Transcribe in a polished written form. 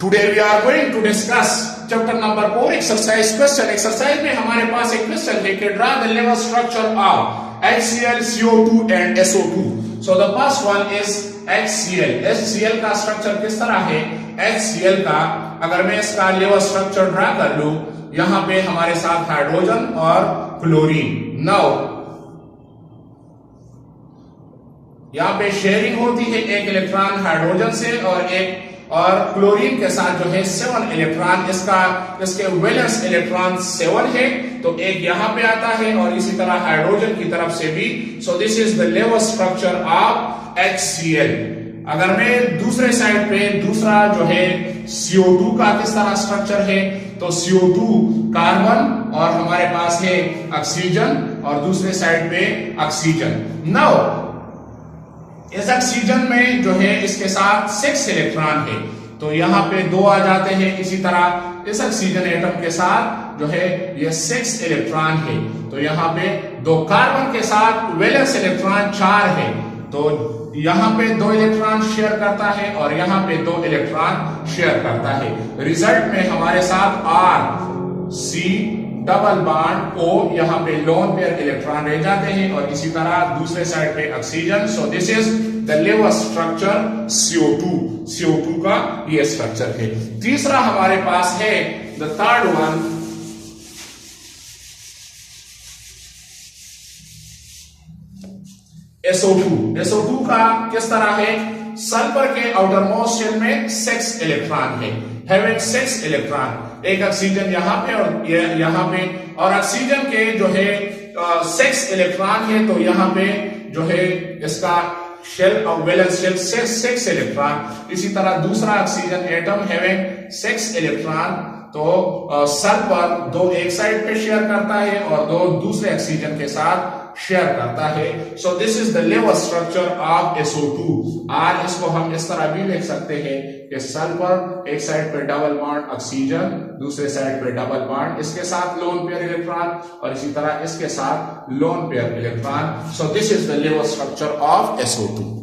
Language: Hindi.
Today we are going to discuss chapter number 4 exercise question. Exercise में हमारे पास एक क्वेश्चन है कि draw the level structure of HCl, CO2 and SO2. So the first one is HCl. HCl का स्ट्रक्चर किस तरह है? HCl का अगर मैं इसका लेवल स्ट्रक्चर ड्रा कर लूं, यहां पे हमारे साथ हाइड्रोजन और क्लोरीन। नाउ यहां पे शेयरिंग होती है एक इलेक्ट्रॉन हाइड्रोजन से और क्लोरीन के साथ जो है 7 इलेक्ट्रॉन, इसके वैलेंस इलेक्ट्रॉन 7 है, तो एक यहां पे आता है और इसी तरह हाइड्रोजन की तरफ से भी। So this is the level structure of HCl। अगर मैं दूसरे साइड पे दूसरा जो है CO2 का किस तरह स्ट्रक्चर है, तो CO2 कार्बन और हमारे पास है ऑक्सीजन और दूसरे साइड पे ऑक्सीजन। नाउ इस ऑक्सीजन में जो है इसके साथ 6 इलेक्ट्रॉन है, तो यहां पे 2 आ जाते हैं। इसी तरह इस ऑक्सीजन एटम के साथ जो है ये 6 इलेक्ट्रॉन है, तो यहाँ पे 2 कार्बन के साथ वैलेंस इलेक्ट्रॉन 4 है, तो यहां पे 2 इलेक्ट्रॉन शेयर करता है और यहां पे 2 इलेक्ट्रॉन शेयर करता है। रिजल्ट में हमारे साथ RC डबल बॉन्ड O यहां पे लोन पेयर इलेक्ट्रॉन रह जाते हैं और इसी तरह दूसरे साइड पे oxygen. So this is the level structure CO2 का ये स्ट्रक्चर है। तीसरा हमारे पास है द थर्ड वन, SO2 का किस तरह है? सल्फर के आउटर मोस्ट शेल में 6 इलेक्ट्रॉन है, हैविंग 6 इलेक्ट्रॉन। एक ऑक्सीजन यहाँ पे और यहाँ पे, और ऑक्सीजन के जो है 6 इलेक्ट्रॉन है, तो यहाँ पे जो है इसका शेल और वैलेंस शेल 6 इलेक्ट्रॉन। इसी तरह दूसरा ऑक्सीजन एटम हैविंग 6 इलेक्ट्रॉन, तो सल्फर 2 एक साइड पे शेयर करता है और 2 दूसरे ऑक्सीजन के साथ शेयर करता है। So this is the level structure of SO2। और इसको हम इस तरह भी लिख सकते हैं कि सल्फर एक साइड पे डबल बॉन्ड ऑक्सीजन, दूसरे साइड पे डबल बॉन्ड, इसके साथ लोन पेयर इलेक्ट्रॉन और इसी तरह इसके साथ lone pair electron. So this is the level structure of SO2।